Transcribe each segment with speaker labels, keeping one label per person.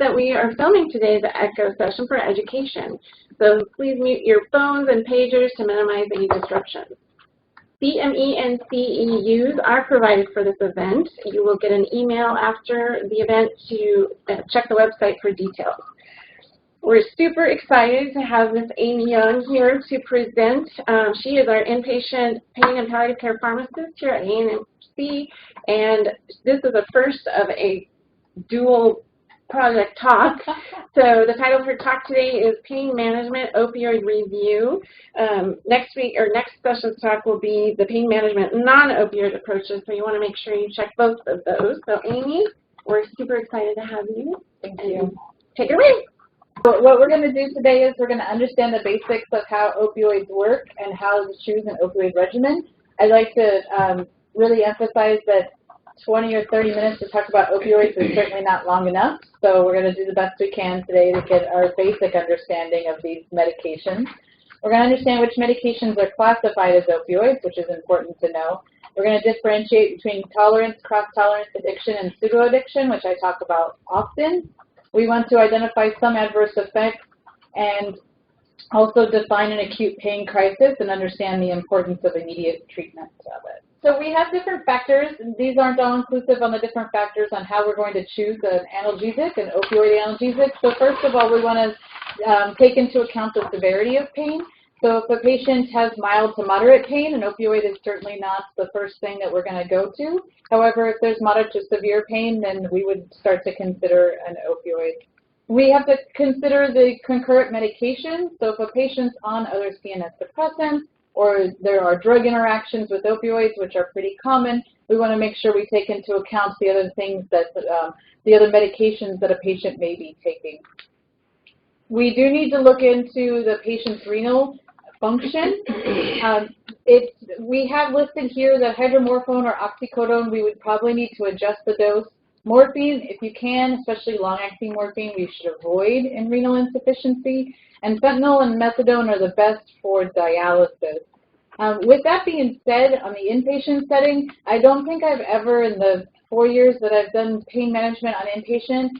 Speaker 1: that we are filming today the echo session for education. So please mute your phones and pagers to minimize any disruptions. CME and CEUs are provided for this event. You will get an email after the event to check the website for details. We're super excited to have Ms. Amy Young here to present. She is our inpatient pain and palliative care pharmacist here at ANTHC, and this is the first of a dual project talk. So the title of her talk today is Pain Management Opioid Review. Next week, or next session's talk will be the pain management non-opioid approaches, so you want to make sure you check both of those. So Amy, we're super excited to have you.
Speaker 2: Thank you.
Speaker 1: Take it away.
Speaker 2: So what we're going to do today is we're going to understand the basics of how opioids work and how to choose an opioid regimen. I'd like to really emphasize that 20 or 30 minutes to talk about opioids is certainly not long enough, so we're going to do the best we can today to get our basic understanding of these medications. We're going to understand which medications are classified as opioids, which is important to know. We're going to differentiate between tolerance, cross-tolerance, addiction, and pseudo-addiction, which I talk about often. We want to identify some adverse effects and also define an acute pain crisis and understand the importance of immediate treatment of it. So we have different factors, and these aren't all inclusive on the different factors on how we're going to choose an analgesic, an opioid analgesic. So first of all, we want to take into account the severity of pain. So if a patient has mild to moderate pain, an opioid is certainly not the first thing that we're going to go to. However, if there's moderate to severe pain, then we would start to consider an opioid. We have to consider the concurrent medication. So if a patient's on other CNS depressants, or there are drug interactions with opioids, which are pretty common, we want to make sure we take into account the other things that, the other medications that a patient may be taking. We do need to look into the patient's renal function. We have listed here that hydromorphone or oxycodone, we would probably need to adjust the dose. Morphine, if you can, especially long-acting morphine, we should avoid in renal insufficiency. And fentanyl and methadone are the best for dialysis. With that being said, on the inpatient setting, I don't think I've ever, in the 4 years that I've done pain management on inpatient,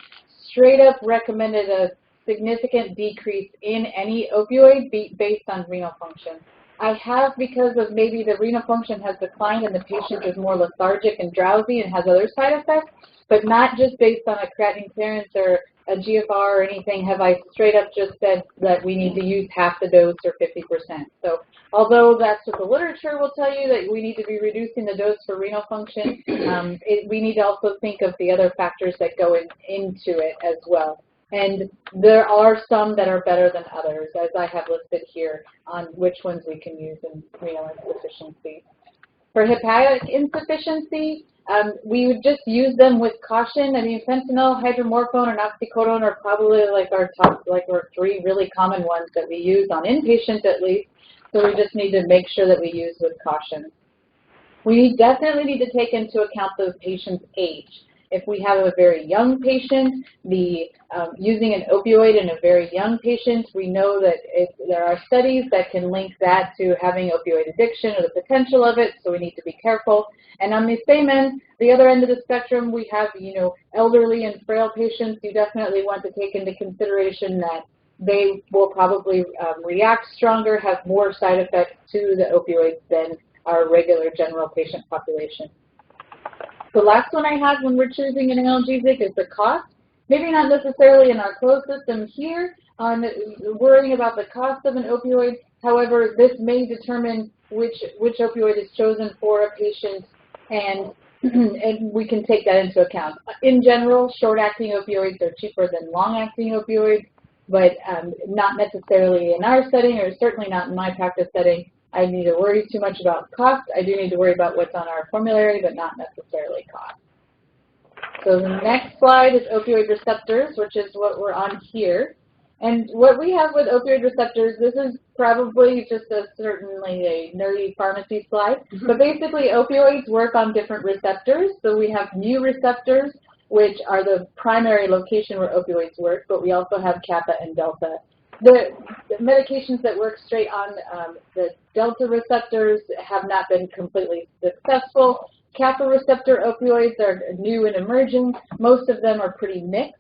Speaker 2: straight up recommended a significant decrease in any opioid based on renal function. I have because of maybe the renal function has declined and the patient is more lethargic and drowsy and has other side effects, but not just based on a creatinine clearance or a GFR or anything have I straight up just said that we need to use half the dose or 50%. So although that's what the literature will tell you, that we need to be reducing the dose for renal function, we need to also think of the other factors that go into it as well. And there are some that are better than others, as I have listed here on which ones we can use in renal insufficiency. For hepatic insufficiency, we would just use them with caution. I mean, fentanyl, hydromorphone, and oxycodone are probably like our top, like our 3 really common ones that we use on inpatient at least. So we just need to make sure that we use with caution. We definitely need to take into account the patient's age. If we have a very young patient, using an opioid in a very young patient, we know that there are studies that can link that to having opioid addiction or the potential of it, so we need to be careful. And on the same end, the other end of the spectrum, we have, elderly and frail patients. You definitely want to take into consideration that they will probably react stronger, have more side effects to the opioids than our regular general patient population. The last one I have when we're choosing an analgesic is the cost. Maybe not necessarily in our closed system here on worrying about the cost of an opioid. However, this may determine which opioid is chosen for a patient, and we can take that into account. In general, short-acting opioids are cheaper than long-acting opioids, but not necessarily in our setting, or certainly not in my practice setting. I need to worry too much about cost. I do need to worry about what's on our formulary, but not necessarily cost. So the next slide is opioid receptors, which is what we're on here. And what we have with opioid receptors, this is probably just certainly a nerdy pharmacy slide, but basically opioids work on different receptors. So we have mu receptors, which are the primary location where opioids work, but we also have kappa and delta. The medications that work straight on the delta receptors have not been completely successful. Kappa receptor opioids are new and emerging. Most of them are pretty mixed.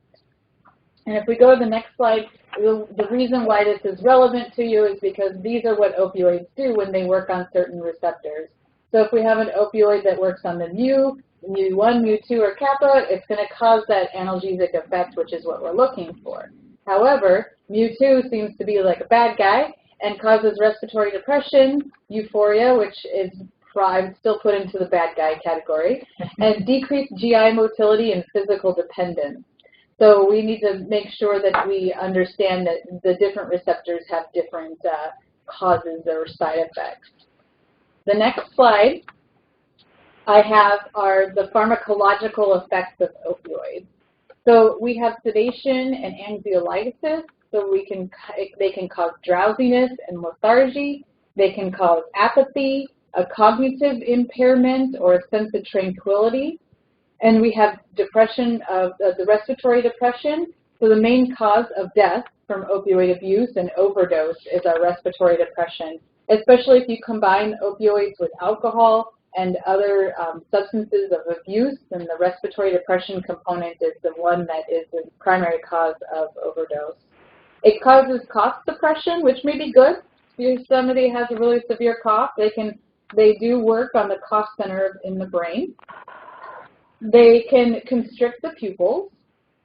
Speaker 2: And if we go to the next slide, the reason why this is relevant to you is because these are what opioids do when they work on certain receptors. So if we have an opioid that works on the mu1, mu2, or kappa, it's going to cause that analgesic effect, which is what we're looking for. However, mu2 seems to be like a bad guy and causes respiratory depression, euphoria, which is I would still put into the bad guy category, and decreased GI motility and physical dependence. So we need to make sure that we understand that the different receptors have different causes or side effects. The next slide I have are the pharmacological effects of opioids. So we have sedation and anxiolysis. So they can cause drowsiness and lethargy. They can cause apathy, a cognitive impairment, or a sense of tranquility. And we have depression of the respiratory depression. So the main cause of death from opioid abuse and overdose is our respiratory depression, especially if you combine opioids with alcohol and other substances of abuse, then the respiratory depression component is the one that is the primary cause of overdose. It causes cough suppression, which may be good. If somebody has a really severe cough, they do work on the cough center in the brain. They can constrict the pupils,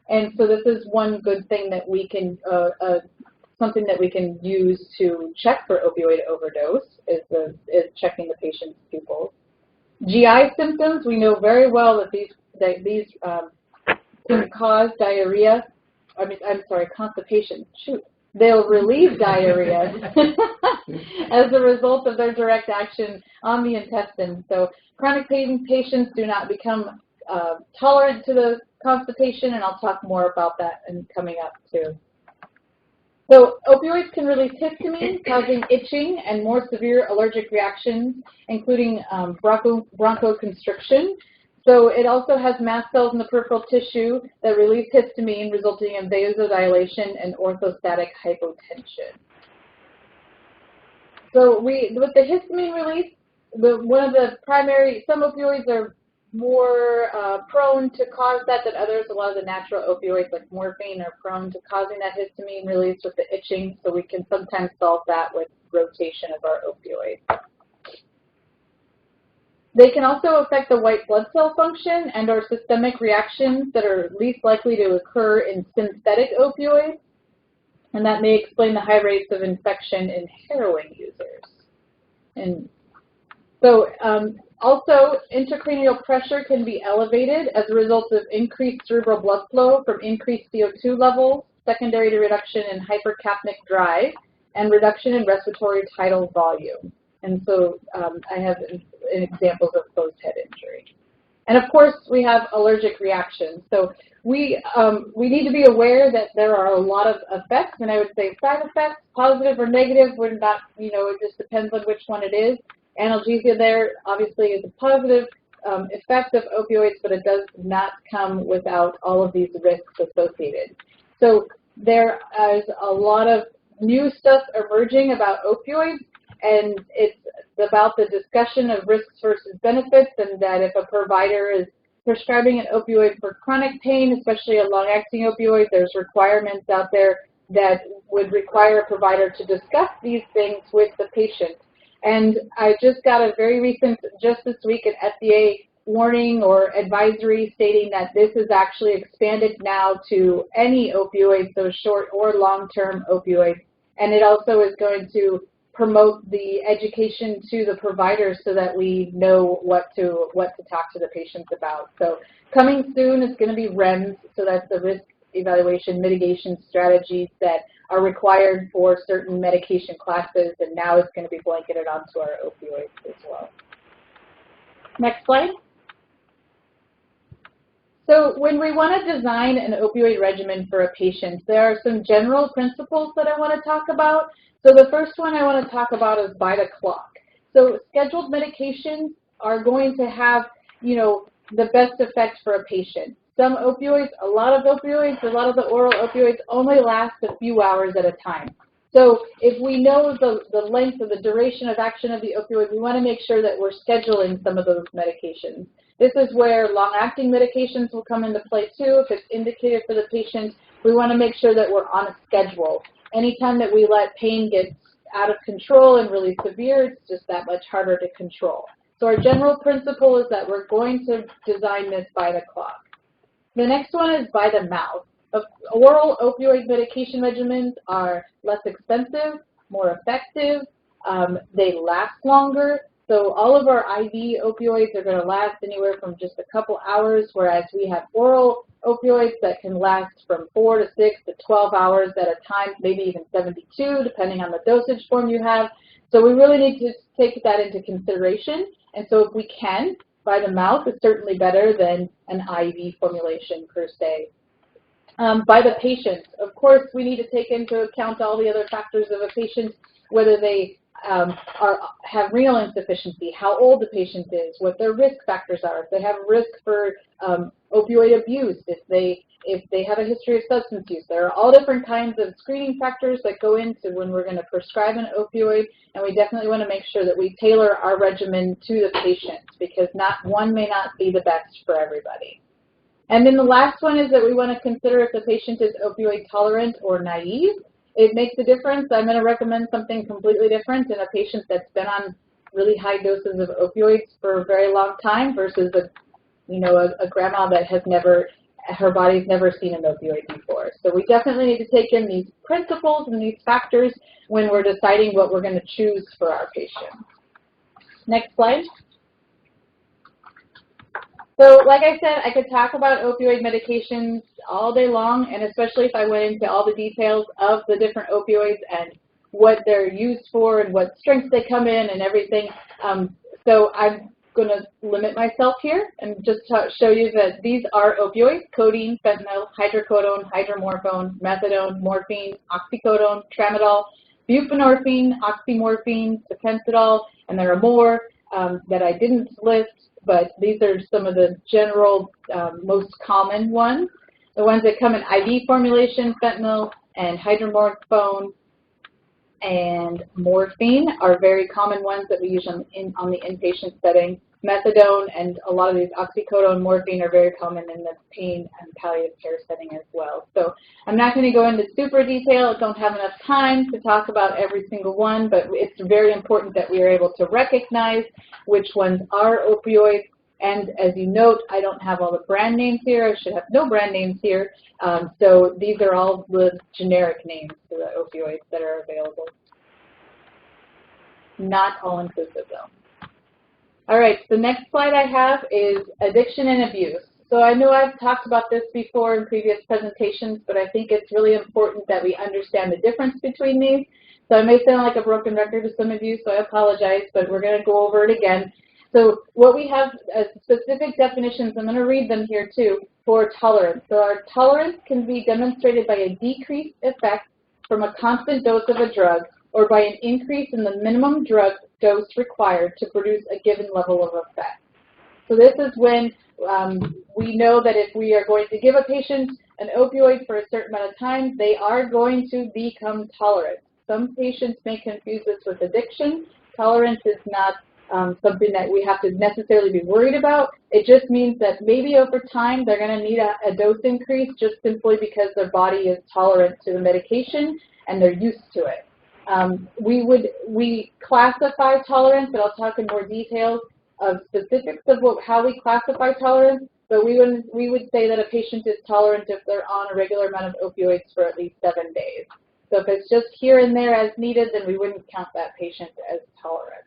Speaker 2: and so this is one good thing that we can, something that we can use to check for opioid overdose is checking the patient's pupils. GI symptoms, we know very well that these can cause diarrhea. Constipation. Shoot. They'll relieve diarrhea as a result of their direct action on the intestine. So chronic pain patients do not become tolerant to the constipation, and I'll talk more about that coming up too. So opioids can release histamine, causing itching and more severe allergic reactions, including bronchoconstriction. So it also has mast cells in the peripheral tissue that release histamine, resulting in vasodilation and orthostatic hypotension. So with the histamine release, some opioids are more prone to cause that than others. A lot of the natural opioids like morphine are prone to causing that histamine release with the itching, so we can sometimes solve that with rotation of our opioids. They can also affect the white blood cell function and or systemic reactions that are least likely to occur in synthetic opioids, and that may explain the high rates of infection in heroin users. And so also, intracranial pressure can be elevated as a result of increased cerebral blood flow from increased CO2 levels, secondary to reduction in hypercapnic drive, and reduction in respiratory tidal volume. And so I have examples of closed head injury. And of course, we have allergic reactions. So we need to be aware that there are a lot of effects, and I would say side effects, positive or negative, we're not, it just depends on which one it is. Analgesia there obviously is a positive effect of opioids, but it does not come without all of these risks associated. So there is a lot of new stuff emerging about opioids, and it's about the discussion of risks versus benefits, and that if a provider is prescribing an opioid for chronic pain, especially a long-acting opioid, there's requirements out there that would require a provider to discuss these things with the patient. And I just got a very recent, just this week, an FDA warning or advisory stating that this is actually expanded now to any opioid, so short or long-term opioids. And it also is going to promote the education to the providers so that we know what to talk to the patients about. So coming soon is going to be REMS, so that's the risk evaluation mitigation strategies that are required for certain medication classes, and now it's going to be blanketed onto our opioids as well. Next slide. So when we want to design an opioid regimen for a patient, there are some general principles that I want to talk about. So the first one I want to talk about is by the clock. So scheduled medications are going to have, the best effect for a patient. Some opioids, a lot of the oral opioids only last a few hours at a time. So if we know the length or the duration of action of the opioid, we want to make sure that we're scheduling some of those medications. This is where long-acting medications will come into play too. If it's indicated for the patient, we want to make sure that we're on a schedule. Anytime that we let pain get out of control and really severe, it's just that much harder to control. So our general principle is that we're going to design this by the clock. The next one is by the mouth. Oral opioid medication regimens are less expensive, more effective, they last longer. So all of our IV opioids are going to last anywhere from just a couple hours, whereas we have oral opioids that can last from 4 to 6 to 12 hours at a time, maybe even 72, depending on the dosage form you have. So we really need to take that into consideration. And so if we can, by the mouth is certainly better than an IV formulation per se. By the patient, of course, we need to take into account all the other factors of a patient, whether they have renal insufficiency, how old the patient is, what their risk factors are, if they have risk for opioid abuse, if they have a history of substance use. There are all different kinds of screening factors that go into when we're going to prescribe an opioid, and we definitely want to make sure that we tailor our regimen to the patient, because one may not be the best for everybody. And then the last one is that we want to consider if the patient is opioid tolerant or naive. It makes a difference. I'm going to recommend something completely different in a patient that's been on really high doses of opioids for a very long time versus a grandma that has her body's never seen an opioid before. So we definitely need to take in these principles and these factors when we're deciding what we're going to choose for our patient. Next slide. So like I said, I could talk about opioid medications all day long, and especially if I went into all the details of the different opioids and what they're used for and what strengths they come in and everything. So I'm going to limit myself here and just show you that these are opioids: codeine, fentanyl, hydrocodone, hydromorphone, methadone, morphine, oxycodone, tramadol, buprenorphine, oxymorphine, tapentadol, and there are more that I didn't list, but these are some of the general most common ones. The ones that come in IV formulation, fentanyl and hydromorphone and morphine are very common ones that we use on the inpatient setting. Methadone and a lot of these oxycodone, morphine are very common in the pain and palliative care setting as well. So I'm not going to go into super detail. I don't have enough time to talk about every single one, but it's very important that we are able to recognize which ones are opioids. And as you note, I don't have all the brand names here. I should have no brand names here. So these are all the generic names for the opioids that are available. Not all inclusive though. All right, the next slide I have is addiction and abuse. So I know I've talked about this before in previous presentations, but I think it's really important that we understand the difference between these. So I may sound like a broken record to some of you, so I apologize, but we're going to go over it again. So what we have as specific definitions, I'm going to read them here too, for tolerance. So our tolerance can be demonstrated by a decreased effect from a constant dose of a drug or by an increase in the minimum drug dose required to produce a given level of effect. So this is when we know that if we are going to give a patient an opioid for a certain amount of time, they are going to become tolerant. Some patients may confuse this with addiction. Tolerance is not something that we have to necessarily be worried about. It just means that maybe over time they're going to need a dose increase just simply because their body is tolerant to the medication and they're used to it. We classify tolerance, and I'll talk in more details of specifics of how we classify tolerance, but we would say that a patient is tolerant if they're on a regular amount of opioids for at least 7 days. So if it's just here and there as needed, then we wouldn't count that patient as tolerant.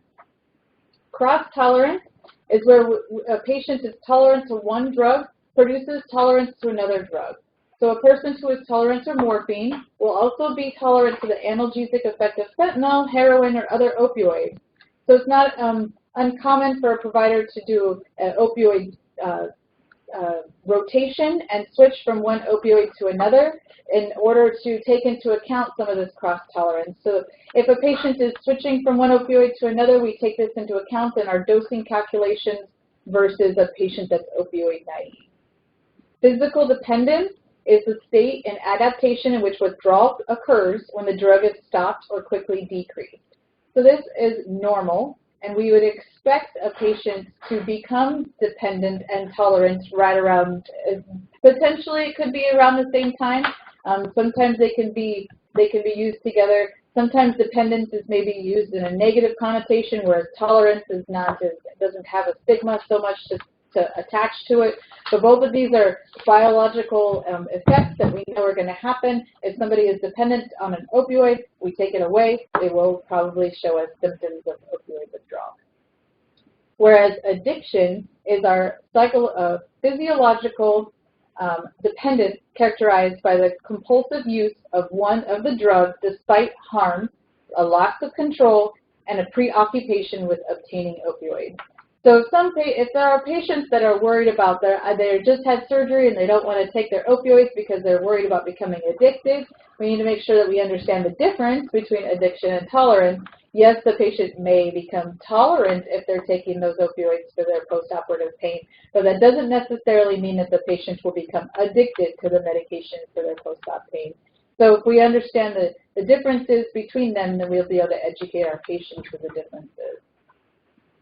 Speaker 2: Cross-tolerance is where a patient is tolerant to one drug, produces tolerance to another drug. So a person who is tolerant to morphine will also be tolerant to the analgesic effect of fentanyl, heroin, or other opioids. So it's not uncommon for a provider to do an opioid rotation and switch from one opioid to another in order to take into account some of this cross-tolerance. So if a patient is switching from one opioid to another, we take this into account in our dosing calculations versus a patient that's opioid naive. Physical dependence is the state and adaptation in which withdrawal occurs when the drug is stopped or quickly decreased. So this is normal, and we would expect a patient to become dependent and tolerant right around, potentially it could be around the same time, Sometimes they can be used together. Sometimes dependence is maybe used in a negative connotation, whereas tolerance is not, doesn't have a stigma so much to attach to it. So both of these are biological effects that we know are going to happen. If somebody is dependent on an opioid, we take it away, it will probably show us symptoms of opioid withdrawal. Whereas addiction is our physiological dependence characterized by the compulsive use of one of the drugs despite harm, a loss of control, and a preoccupation with obtaining opioids. So if there are patients that are worried about they just had surgery and they don't want to take their opioids because they're worried about becoming addicted, we need to make sure that we understand the difference between addiction and tolerance. Yes, the patient may become tolerant if they're taking those opioids for their postoperative pain, but that doesn't necessarily mean that the patient will become addicted to the medication for their post-op pain. So if we understand the differences between them, then we'll be able to educate our patients with the differences.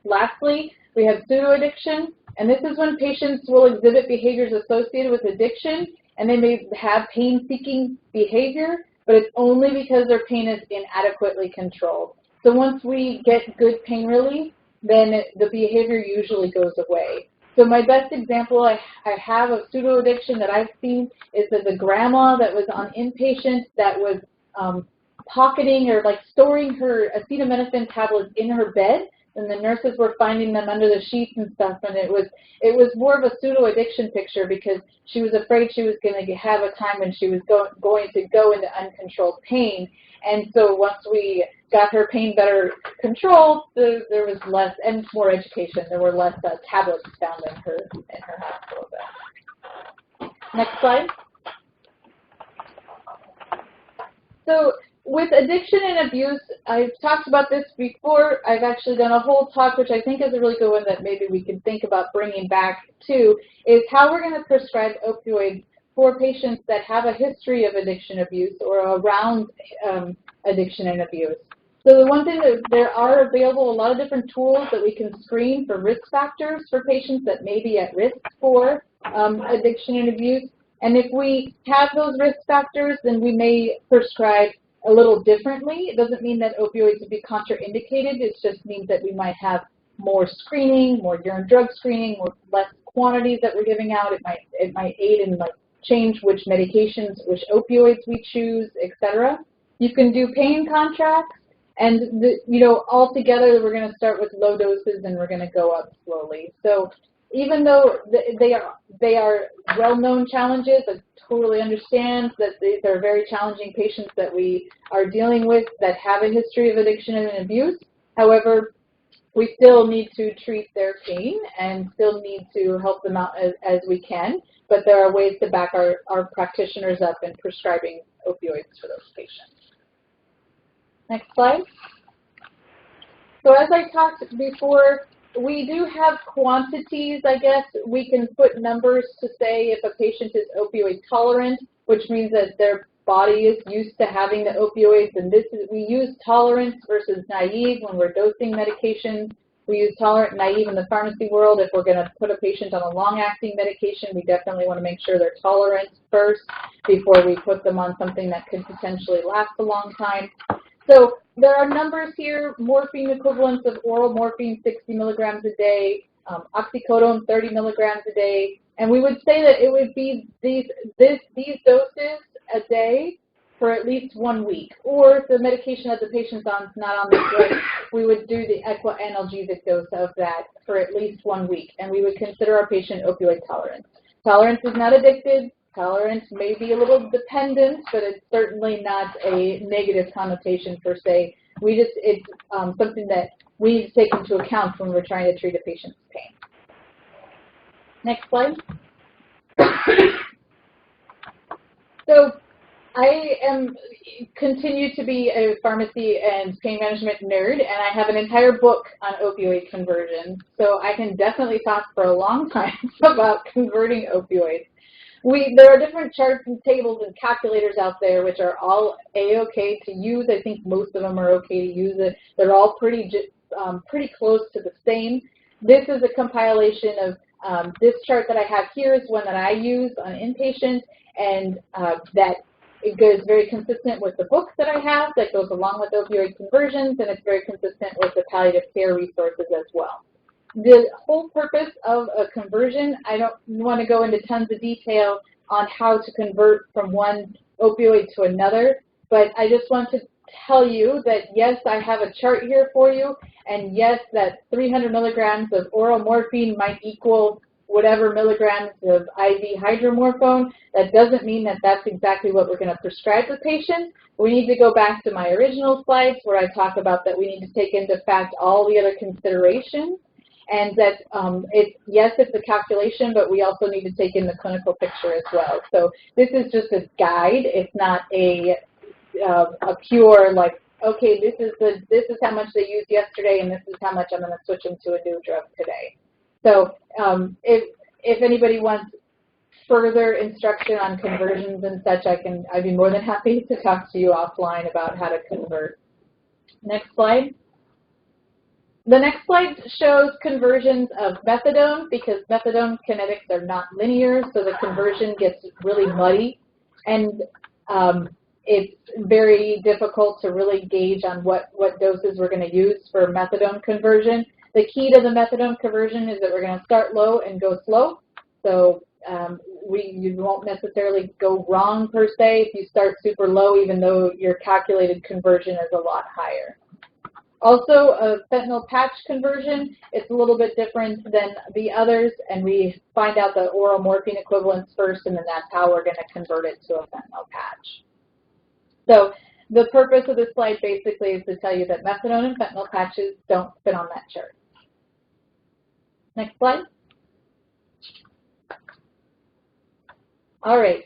Speaker 2: Lastly, we have pseudo-addiction, and this is when patients will exhibit behaviors associated with addiction, and they may have pain-seeking behavior, but it's only because their pain is inadequately controlled. So once we get good pain relief, then the behavior usually goes away. So my best example I have of pseudo-addiction that I've seen is that the grandma that was on inpatient that was pocketing or like storing her acetaminophen tablets in her bed, and the nurses were finding them under the sheets and stuff, and it was more of a pseudo-addiction picture because she was afraid she was going to have a time when she was going to go into uncontrolled pain. And so once we got her pain better controlled, there was less, and more education. There were less tablets found in her hospital bed. Next slide. So with addiction and abuse, I've talked about this before. I've actually done a whole talk, which I think is a really good one that maybe we can think about bringing back too, is how we're going to prescribe opioids for patients that have a history of addiction abuse or around addiction and abuse. So the one thing that there are available a lot of different tools that we can screen for risk factors for patients that may be at risk for addiction and abuse. And if we have those risk factors, then we may prescribe a little differently. It doesn't mean that opioids would be contraindicated. It just means that we might have more screening, more urine drug screening, or less quantities that we're giving out. It might aid in like change which medications, which opioids we choose, etc. You can do pain contracts, and all together we're going to start with low doses and we're going to go up slowly. So even though they are well-known challenges, I totally understand that these are very challenging patients that we are dealing with that have a history of addiction and abuse. However, we still need to treat their pain and still need to help them out as we can, but there are ways to back our practitioners up in prescribing opioids for those patients. Next slide. So as I talked before, we do have quantities, I guess. We can put numbers to say if a patient is opioid tolerant, which means that their body is used to having the opioids, and we use tolerance versus naive when we're dosing medications. We use tolerant and naive in the pharmacy world. If we're going to put a patient on a long-acting medication, we definitely want to make sure they're tolerant first before we put them on something that could potentially last a long time. So there are numbers here: morphine equivalents of oral morphine, 60 milligrams a day, oxycodone, 30 milligrams a day, and we would say that it would be these doses a day for at least 1 week. Or if the medication that the patient's on is not on the drug, we would do the equa-analgesic dose of that for at least 1 week, and we would consider our patient opioid tolerant. Tolerance is not addicted. Tolerance may be a little dependent, but it's certainly not a negative connotation per se. It's something that we need to take into account when we're trying to treat a patient's pain. Next slide. So I continue to be a pharmacy and pain management nerd, and I have an entire book on opioid conversion. So I can definitely talk for a long time about converting opioids. There are different charts and tables and calculators out there which are all A-okay to use. I think most of them are okay to use. They're all pretty close to the same. This is a compilation of this chart that I have here is one that I use on inpatient, and that It goes very consistent with the books that I have that goes along with opioid conversions, and it's very consistent with the palliative care resources as well. The whole purpose of a conversion, I don't want to go into tons of detail on how to convert from one opioid to another, but I just want to tell you that yes, I have a chart here for you, and yes, that 300 milligrams of oral morphine might equal whatever milligrams of IV hydromorphone. That doesn't mean that that's exactly what we're going to prescribe the patient. We need to go back to my original slides where I talk about that we need to take into fact all the other considerations, and that it's a calculation, but we also need to take in the clinical picture as well. So this is just a guide. It's not a pure, like, okay, this is how much they used yesterday, and this is how much I'm going to switch them to a new drug today. So if anybody wants further instruction on conversions and such, I'd be more than happy to talk to you offline about how to convert. Next slide. The next slide shows conversions of methadone, because methadone kinetics are not linear, so the conversion gets really muddy, and it's very difficult to really gauge on what doses we're going to use for methadone conversion. The key to the methadone conversion is that we're going to start low and go slow. So you won't necessarily go wrong per se if you start super low, even though your calculated conversion is a lot higher. Also, a fentanyl patch conversion, it's a little bit different than the others, and we find out the oral morphine equivalents first, and then that's how we're going to convert it to a fentanyl patch. So the purpose of this slide basically is to tell you that methadone and fentanyl patches don't fit on that chart. Next slide. All right,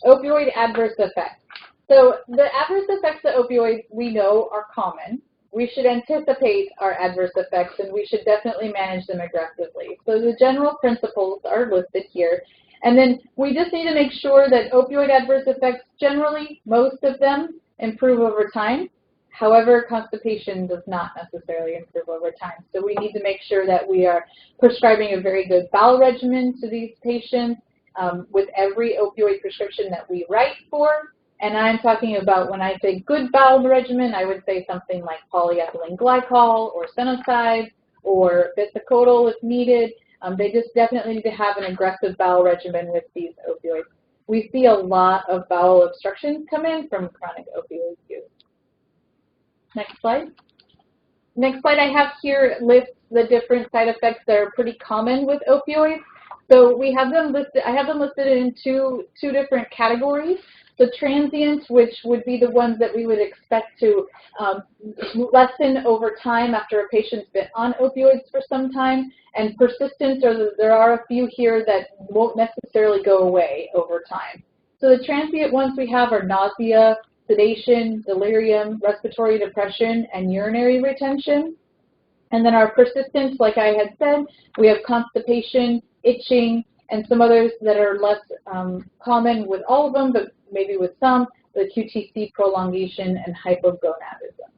Speaker 2: opioid adverse effects. So the adverse effects of opioids we know are common. We should anticipate our adverse effects, and we should definitely manage them aggressively. So the general principles are listed here. And then we just need to make sure that opioid adverse effects, generally, most of them improve over time. However, constipation does not necessarily improve over time. So we need to make sure that we are prescribing a very good bowel regimen to these patients with every opioid prescription that we write for. And I'm talking about, when I say good bowel regimen, I would say something like polyethylene glycol or Senocide or Bisacodyl if needed. They just definitely need to have an aggressive bowel regimen with these opioids. We see a lot of bowel obstructions come in from chronic opioid use. Next slide. Next slide I have here lists the different side effects that are pretty common with opioids. So we have them listed. I have them listed in two different categories. The transient, which would be the ones that we would expect to lessen over time after a patient's been on opioids for some time, and persistent, or there are a few here that won't necessarily go away over time. So the transient ones we have are nausea, sedation, delirium, respiratory depression, and urinary retention. And then our persistence, like I had said, we have constipation, itching, and some others that are less common with all of them, but maybe with some, the QTC prolongation and hypogonadism.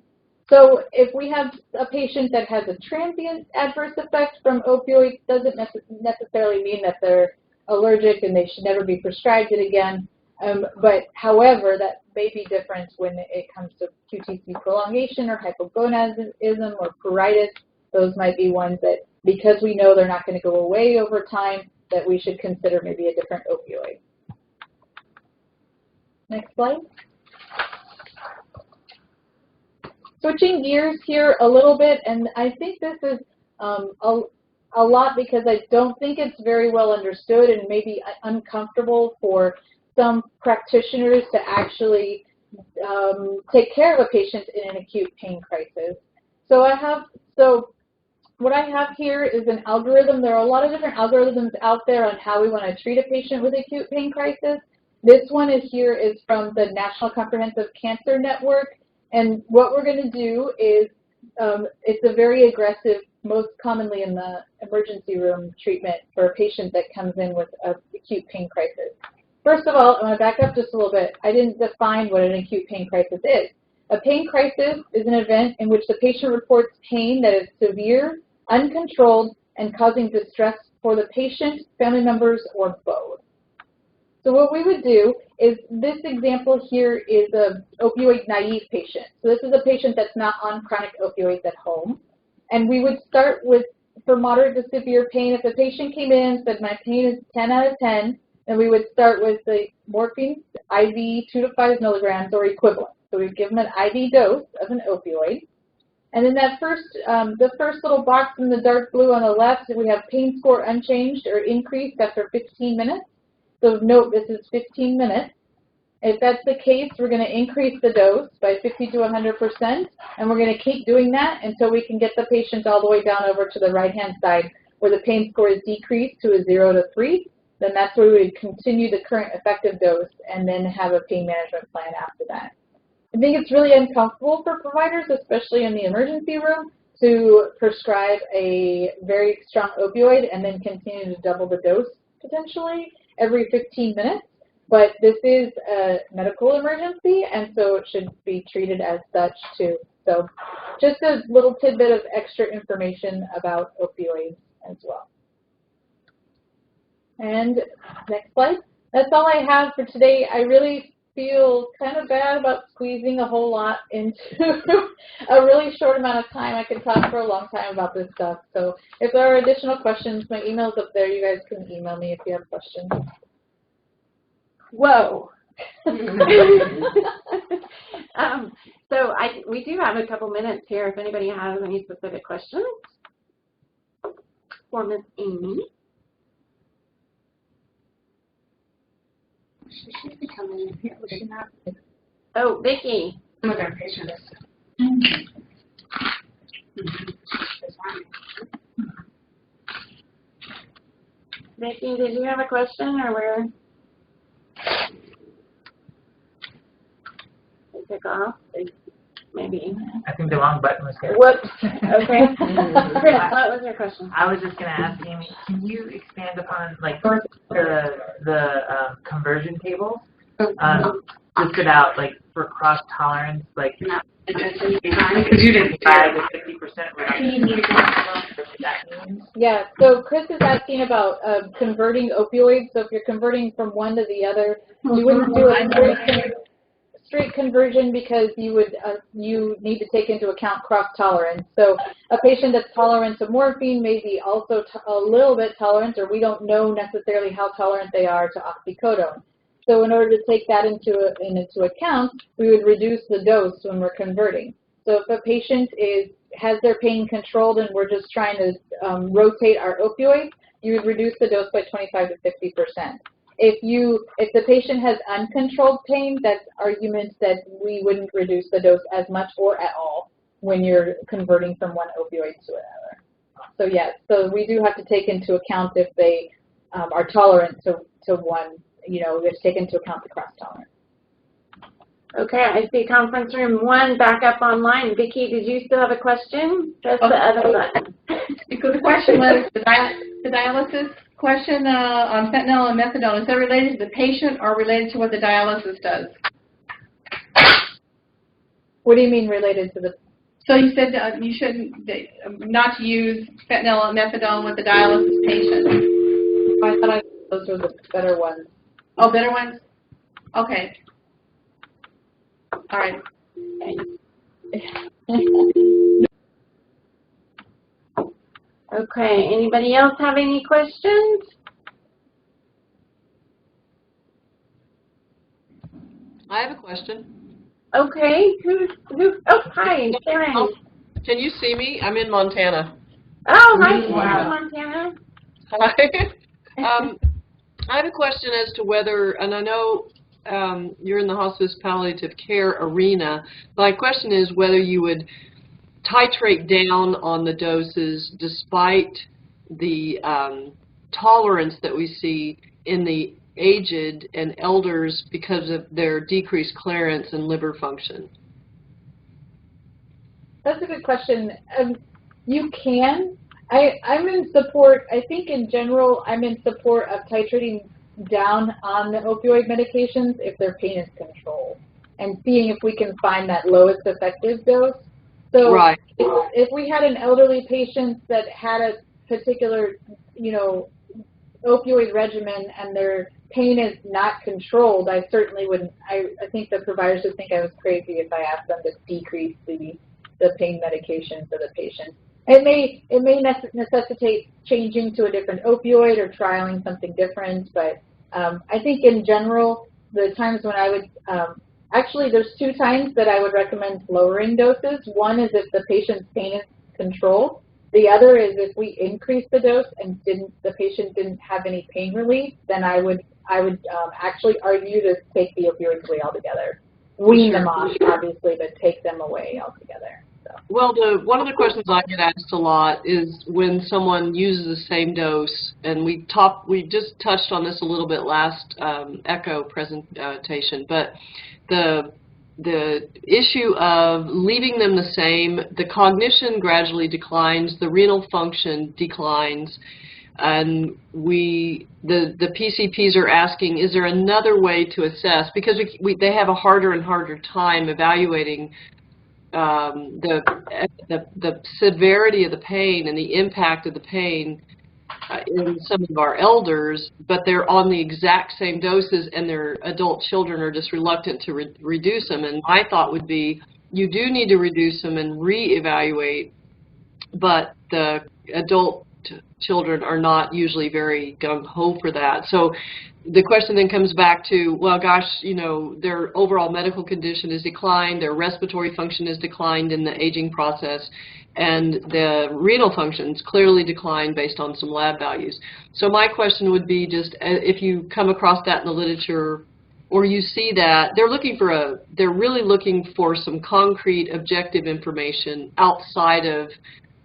Speaker 2: So if we have a patient that has a transient adverse effect from opioids, doesn't necessarily mean that they're allergic and they should never be prescribed it again. But however, that may be different when it comes to QTC prolongation or hypogonadism or pruritus. Those might be ones that, because we know they're not going to go away over time, that we should consider maybe a different opioid. Next slide. Switching gears here a little bit, and I think this is a lot because I don't think it's very well understood and maybe uncomfortable for some practitioners to actually take care of a patient in an acute pain crisis. So what I have here is an algorithm. There are a lot of different algorithms out there on how we want to treat a patient with acute pain crisis. This one is from the National Comprehensive Cancer Network, and what we're going to do is it's a very aggressive, most commonly in the emergency room treatment for a patient that comes in with an acute pain crisis. First of all, I want to back up just a little bit. I didn't define what an acute pain crisis is. A pain crisis is an event in which the patient reports pain that is severe, uncontrolled, and causing distress for the patient, family members, or both. So what we would do is, this example here is a opioid naive patient. So this is a patient that's not on chronic opioids at home. And we would start with, for moderate to severe pain, if the patient came in and said, my pain is 10 out of 10, then we would start with the morphine IV 2 to 5 milligrams or equivalent. So we'd give them an IV dose of an opioid. And then that the first little box in the dark blue on the left, we have pain score unchanged or increased after 15 minutes. So note, this is 15 minutes. If that's the case, we're going to increase the dose by 50 to 100%, and we're going to keep doing that until we can get the patient all the way down over to the right-hand side where the pain score is decreased to a 0 to 3. Then that's where we would continue the current effective dose and then have a pain management plan after that. I think it's really uncomfortable for providers, especially in the emergency room, to prescribe a very strong opioid and then continue to double the dose potentially every 15 minutes. But this is a medical emergency, and so it should be treated as such too. So just a little tidbit of extra information about opioids as well. And next slide. That's all I have for today. I really feel kind of bad about squeezing a whole lot into a really short amount of time. I could talk for a long time about this stuff. So if there are additional questions, my email's up there. You guys can email me if you have questions.
Speaker 1: Whoa. We do have a couple minutes here if anybody has any specific questions for Ms. Amy.
Speaker 3: She should be coming in here. Was she not?
Speaker 1: Oh, Vicki.
Speaker 3: Some of our patients.
Speaker 1: Vicki, did you have a question, or where? They took off. Maybe.
Speaker 4: I think the wrong button was hit.
Speaker 1: Whoops. Okay. Chris, what was your question?
Speaker 4: I was just going to ask Amy, can you expand upon like the conversion tables? Listed out like for cross tolerance, like
Speaker 3: Because you didn't
Speaker 4: 5 to 50% reduction.
Speaker 2: Yeah, so Chris is asking about converting opioids. So if you're converting from one to the other, you wouldn't do a straight conversion because you need to take into account cross tolerance. So a patient that's tolerant to morphine may be also a little bit tolerant, or we don't know necessarily how tolerant they are to oxycodone. So in order to take that into account, we would reduce the dose when we're converting. So if a patient has their pain controlled and we're just trying to rotate our opioids, you would reduce the dose by 25 to 50%. If the patient has uncontrolled pain, that's argument that we wouldn't reduce the dose as much or at all when you're converting from one opioid to another. So yes, so we do have to take into account if they are tolerant to one, we have to take into account the cross tolerance.
Speaker 1: Okay, I see conference room 1 back up online. Vicki, did you still have a question? Press the other button.
Speaker 3: Because the question was the dialysis question on fentanyl and methadone. Is that related to the patient or related to what the dialysis does?
Speaker 2: What do you mean related to the?
Speaker 3: So you said you shouldn't, not to use fentanyl and methadone with the dialysis patient.
Speaker 2: I thought those were the better ones.
Speaker 3: Oh, better ones? Okay. All right.
Speaker 1: Okay, anybody else have any questions?
Speaker 5: I have a question.
Speaker 1: Okay, oh, hi, Sharon.
Speaker 5: Oh, can you see me? I'm in Montana.
Speaker 1: Oh, hi, Sharon, Montana.
Speaker 5: Hi. I have a question as to whether, and I know you're in the hospice palliative care arena, my question is whether you would titrate down on the doses despite the tolerance that we see in the aged and elders because of their decreased clearance and liver function.
Speaker 2: That's a good question. You can. I'm in support, I think in general, I'm in support of titrating down on the opioid medications if their pain is controlled and seeing if we can find that lowest effective dose. So
Speaker 5: right.
Speaker 2: if we had an elderly patient that had a particular, opioid regimen and their pain is not controlled, I certainly wouldn't, I think the providers would think I was crazy if I asked them to decrease the pain medication for the patient. It may necessitate changing to a different opioid or trialing something different, but I think in general, the times when I would, actually there's 2 times that I would recommend lowering doses. One is if the patient's pain is controlled. The other is if we increase the dose and the patient didn't have any pain relief, then I would actually argue to take the opioids away altogether. Wean them off, obviously, but take them away altogether. So.
Speaker 5: Well, one of the questions I get asked a lot is when someone uses the same dose, and we just touched on this a little bit last ECHO presentation, but the issue of leaving them the same, the cognition gradually declines, the renal function declines, and the PCPs are asking, is there another way to assess? Because they have a harder and harder time evaluating the severity of the pain and the impact of the pain in some of our elders, but they're on the exact same doses and their adult children are just reluctant to reduce them. And my thought would be, you do need to reduce them and reevaluate, but the adult children are not usually very gung-ho for that. So the question then comes back to, well, gosh, you know, their overall medical condition is declined, their respiratory function is declined in the aging process, and the renal functions clearly declined based on some lab values. So my question would be just if you come across that in the literature or you see that, they're really looking for some concrete objective information outside of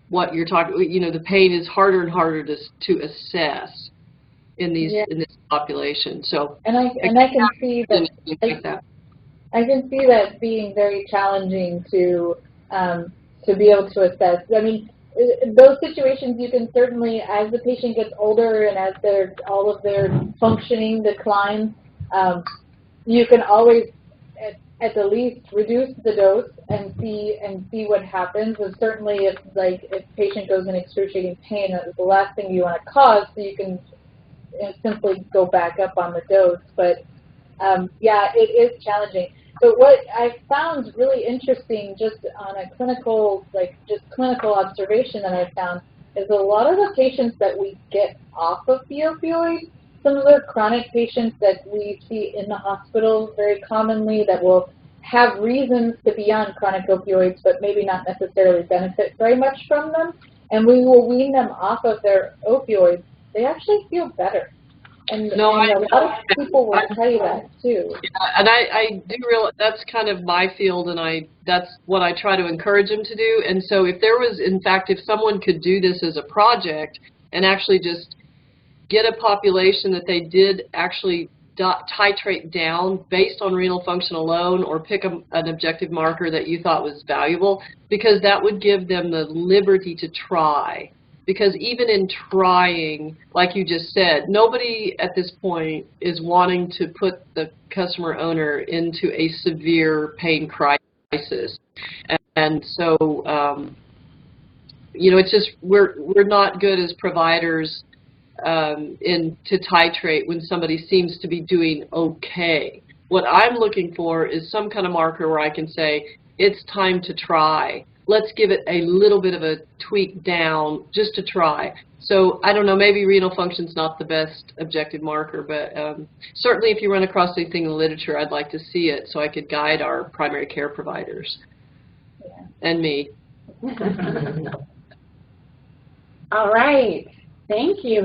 Speaker 5: what you're talking, you know, the pain is harder and harder to assess in these in this population. So
Speaker 2: and I can see that I can see that being very challenging to be able to assess. I mean, those situations you can certainly, as the patient gets older and as all of their functioning declines, you can always at the least reduce the dose and see what happens. And certainly if patient goes in excruciating pain, that's the last thing you want to cause, so you can simply go back up on the dose. But yeah, it is challenging. But what I've found really interesting, just on a clinical, clinical observation that I've found, is a lot of the patients that we get off of the opioid, some of the chronic patients that we see in the hospital very commonly that will have reasons to be on chronic opioids but maybe not necessarily benefit very much from them, and we will wean them off of their opioids, they actually feel better. And a lot of people will tell you that too.
Speaker 5: Yeah, and I do realize that's kind of my field, and that's what I try to encourage them to do. And so if there was, in fact, if someone could do this as a project and actually just get a population that they did actually titrate down based on renal function alone, or pick an objective marker that you thought was valuable, because that would give them the liberty to try. Because even in trying, like you just said, nobody at this point is wanting to put the customer owner into a severe pain crisis. And so, you know, it's just, we're not good as providers to titrate when somebody seems to be doing okay. What I'm looking for is some kind of marker where I can say, it's time to try. Let's give it a little bit of a tweak down just to try. So I don't know, maybe renal function's not the best objective marker, but certainly if you run across anything in the literature, I'd like to see it so I could guide our primary care providers and me.
Speaker 1: All right. Thank you.